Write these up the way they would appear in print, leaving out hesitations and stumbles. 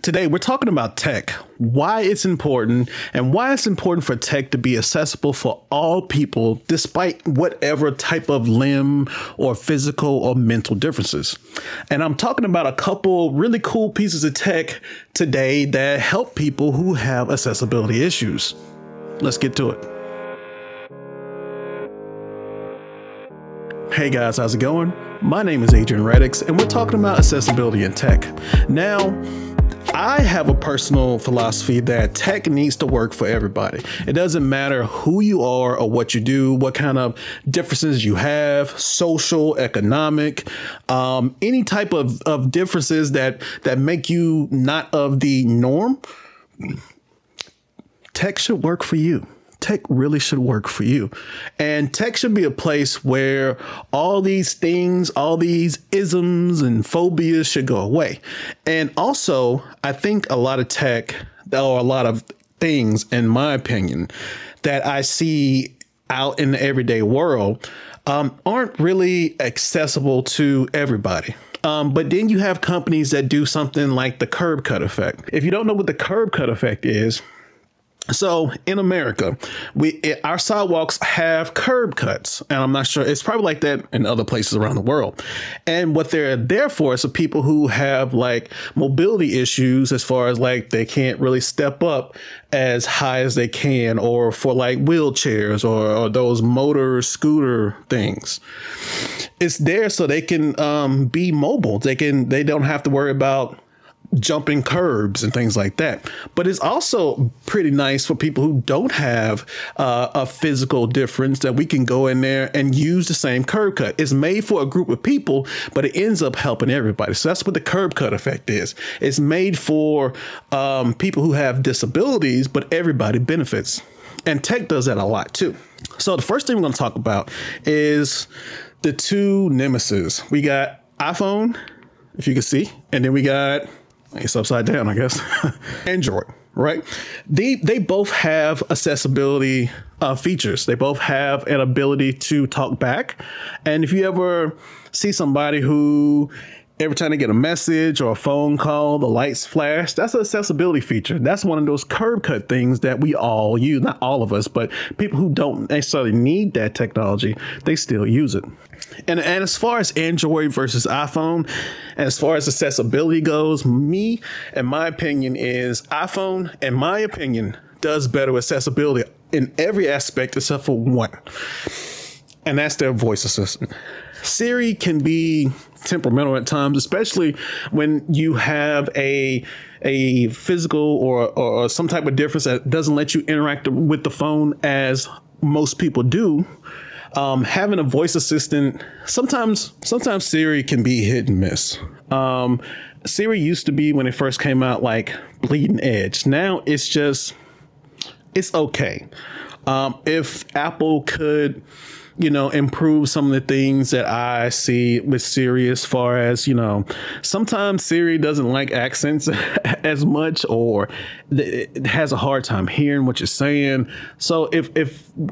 Today, we're talking about tech, why it's important, and why it's important for tech to be accessible for all people, despite whatever type of limb or physical or mental differences. And I'm talking about a couple really cool pieces of tech today that help people who have accessibility issues. Let's get to it. Hey guys, how's it going? My name is Adrian Reddix, and we're talking about accessibility in tech. Now, I have a personal philosophy that tech needs to work for everybody. It doesn't matter who you are or what you do, what kind of differences you have, social, economic, any type of differences that make you not of the norm. Tech should work for you. Tech really should work for you. And tech should be a place where all these things, all these isms and phobias should go away. And also, I think a lot of tech, or a lot of things, in my opinion, that I see out in the everyday world aren't really accessible to everybody. But then you have companies that do something like the curb cut effect. If you don't know what the curb cut effect is, so in America, our sidewalks have curb cuts, and I'm not sure, it's probably like that in other places around the world. And what they're there for is for people who have like mobility issues, as far as like they can't really step up as high as they can, or for like wheelchairs or those motor scooter things. It's there so they can be mobile. They don't have to worry about jumping curbs and things like that. But it's also pretty nice for people who don't have a physical difference, that we can go in there and use the same curb cut. It's made for a group of people, but it ends up helping everybody. So that's what the curb cut effect is. It's made for people who have disabilities, but everybody benefits. And tech does that a lot too. So the first thing we're going to talk about is the two nemesis. We got iPhone, if you can see, and then we got, it's upside down, I guess, Android, right? They both have accessibility features. They both have an ability to talk back. And if you ever see somebody who, every time they get a message or a phone call, the lights flash, that's an accessibility feature. That's one of those curb cut things that we all use. Not all of us, but people who don't necessarily need that technology, they still use it. And as far as Android versus iPhone, and as far as accessibility goes, me and my opinion is iPhone, in my opinion, does better accessibility in every aspect except for one. And that's their voice assistant. Siri can be temperamental at times, especially when you have a physical or some type of difference that doesn't let you interact with the phone as most people do. Having a voice assistant, sometimes Siri can be hit and miss. Siri used to be, when it first came out, like bleeding edge. Now it's okay. If Apple could, improve some of the things that I see with Siri, as far as, sometimes Siri doesn't like accents as much, or it has a hard time hearing what you're saying. So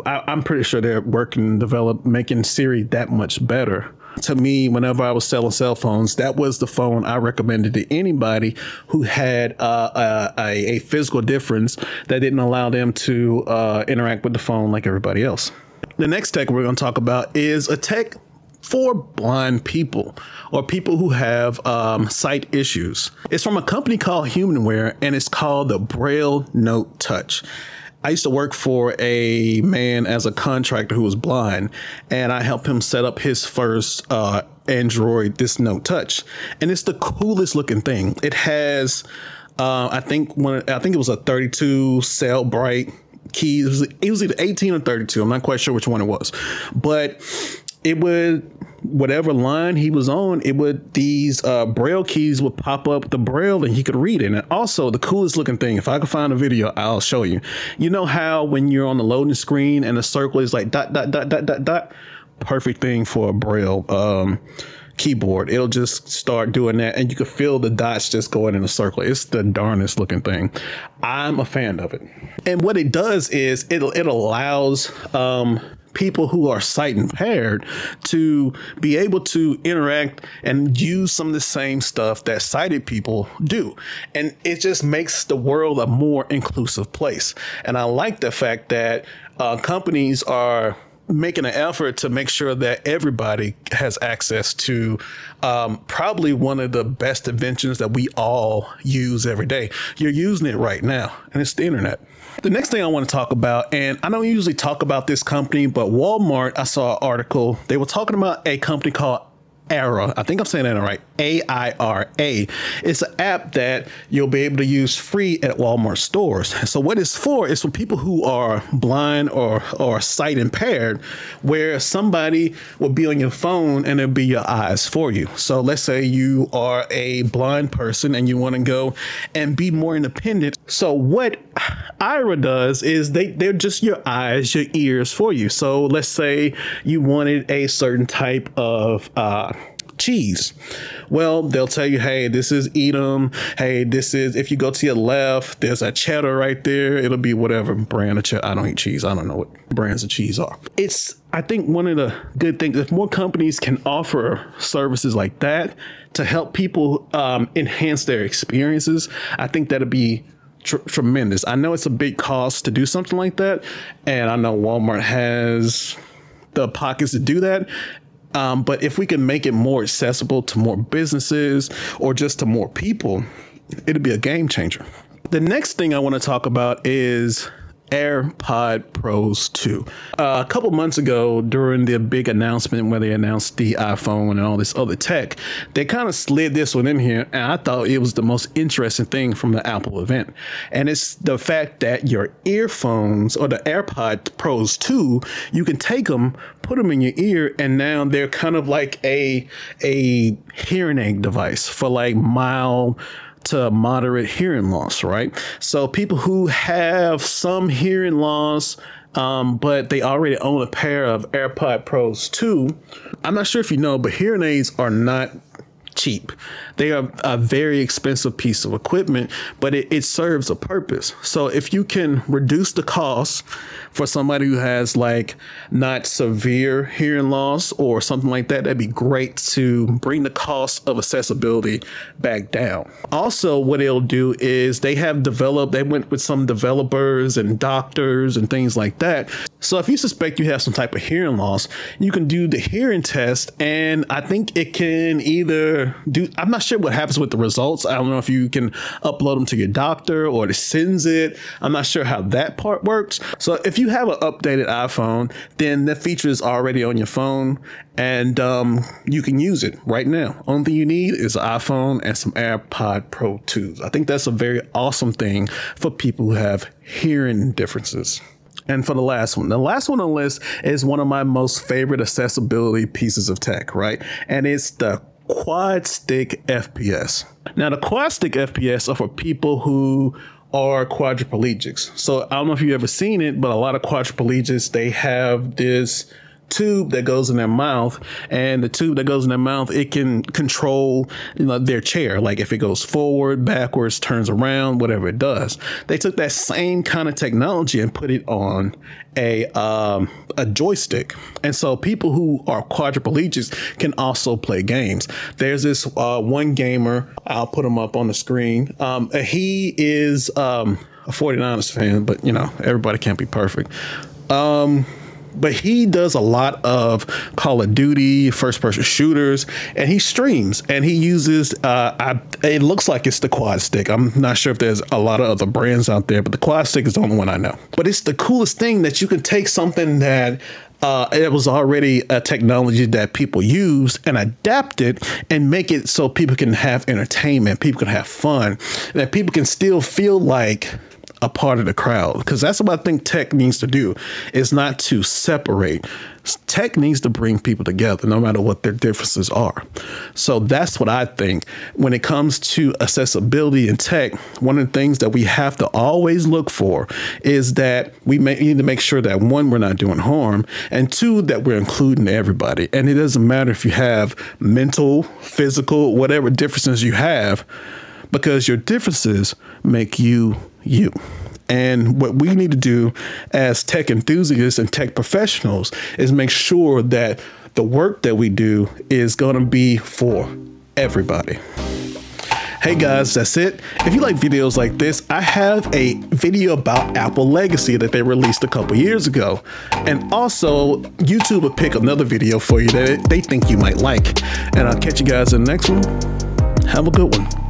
I'm pretty sure they're working, making Siri that much better. To me, whenever I was selling cell phones, that was the phone I recommended to anybody who had a physical difference that didn't allow them to interact with the phone like everybody else. The next tech we're going to talk about is a tech for blind people, or people who have sight issues. It's from a company called Humanware, and it's called the Braille Note Touch. I used to work for a man as a contractor who was blind, and I helped him set up his first Android, this Note Touch. And it's the coolest looking thing. It has, I think it was a 32 cell bright keys. It was either 18 or 32. I'm not quite sure which one it was, but it would, whatever line he was on, these Braille keys would pop up the Braille and he could read it. And also the coolest looking thing, if I could find a video, I'll show you. You know how when you're on the loading screen and the circle is like dot, dot, dot, dot, dot, dot? Perfect thing for a Braille keyboard. It'll just start doing that, and you can feel the dots just going in a circle. It's the darnest looking thing. I'm a fan of it. And what it does is it allows people who are sight impaired to be able to interact and use some of the same stuff that sighted people do. And it just makes the world a more inclusive place. And I like the fact that companies are making an effort to make sure that everybody has access to probably one of the best inventions that we all use every day. You're using it right now, and it's the internet. The next thing I want to talk about, and I don't usually talk about this company, but Walmart, I saw an article. They were talking about a company called Aira. I think I'm saying that right. AIRA. It's an app that you'll be able to use free at Walmart stores. So what it's for is for people who are blind or sight impaired, where somebody will be on your phone and it'll be your eyes for you. So let's say you are a blind person and you want to go and be more independent. So what Aira does is they're just your eyes, your ears for you. So let's say you wanted a certain type of cheese. Well, they'll tell you, hey, this is Edam. Hey, this is, if you go to your left, there's a cheddar right there. It'll be whatever brand of cheddar. I don't eat cheese. I don't know what brands of cheese are. It's, I think one of the good things, if more companies can offer services like that to help people enhance their experiences, I think that'd be tremendous. I know it's a big cost to do something like that. And I know Walmart has the pockets to do that. But if we can make it more accessible to more businesses or just to more people, it'd be a game changer. The next thing I want to talk about is AirPod Pros 2. A couple months ago, during the big announcement where they announced the iPhone and all this other tech, they kind of slid this one in here, and I thought it was the most interesting thing from the Apple event. And it's the fact that your earphones, or the AirPod Pros 2, you can take them, put them in your ear, and now they're kind of like a hearing aid device for like mild to moderate hearing loss, right? So people who have some hearing loss, but they already own a pair of AirPod Pros 2, I'm not sure if you know, but hearing aids are not cheap. They are a very expensive piece of equipment, but it serves a purpose. So if you can reduce the cost for somebody who has like not severe hearing loss or something like that, that'd be great to bring the cost of accessibility back down. Also, what it'll do is they went with some developers and doctors and things like that. So if you suspect you have some type of hearing loss, you can do the hearing test, and I think it can either do, I'm not sure what happens with the results. I don't know if you can upload them to your doctor or it sends it. I'm not sure how that part works. So if you have an updated iPhone, then that feature is already on your phone, and you can use it right now. Only thing you need is an iPhone and some AirPod Pro 2s. I think that's a very awesome thing for people who have hearing differences. And for the last one on the list is one of my most favorite accessibility pieces of tech, right? And it's the quad stick FPS. Now, the quad stick FPS are for people who are quadriplegics. So I don't know if you've ever seen it, but a lot of quadriplegics, they have this tube that goes in their mouth, and the tube that goes in their mouth, it can control, their chair. Like if it goes forward, backwards, turns around, whatever it does. They took that same kind of technology and put it on a joystick. And so people who are quadriplegics can also play games. There's this one gamer, I'll put him up on the screen. He is a 49ers fan, but everybody can't be perfect. But he does a lot of Call of Duty, first-person shooters, and he streams, and he uses, it looks like it's the quad stick. I'm not sure if there's a lot of other brands out there, but the quad stick is the only one I know. But it's the coolest thing that you can take something that it was already a technology that people use and adapt it and make it so people can have entertainment, people can have fun, that people can still feel like a part of the crowd, because that's what I think tech needs to do, is not to separate. Tech needs to bring people together no matter what their differences are. So that's what I think when it comes to accessibility in tech. One of the things that we have to always look for is that we need to make sure that, one, we're not doing harm, and two, that we're including everybody. And it doesn't matter if you have mental, physical, whatever differences you have, because your differences make you you. And what we need to do as tech enthusiasts and tech professionals is make sure that the work that we do is going to be for everybody. Hey guys, that's it. If you like videos like this, I have a video about Apple Legacy that they released a couple years ago. And also, YouTube will pick another video for you that they think you might like. And I'll catch you guys in the next one. Have a good one.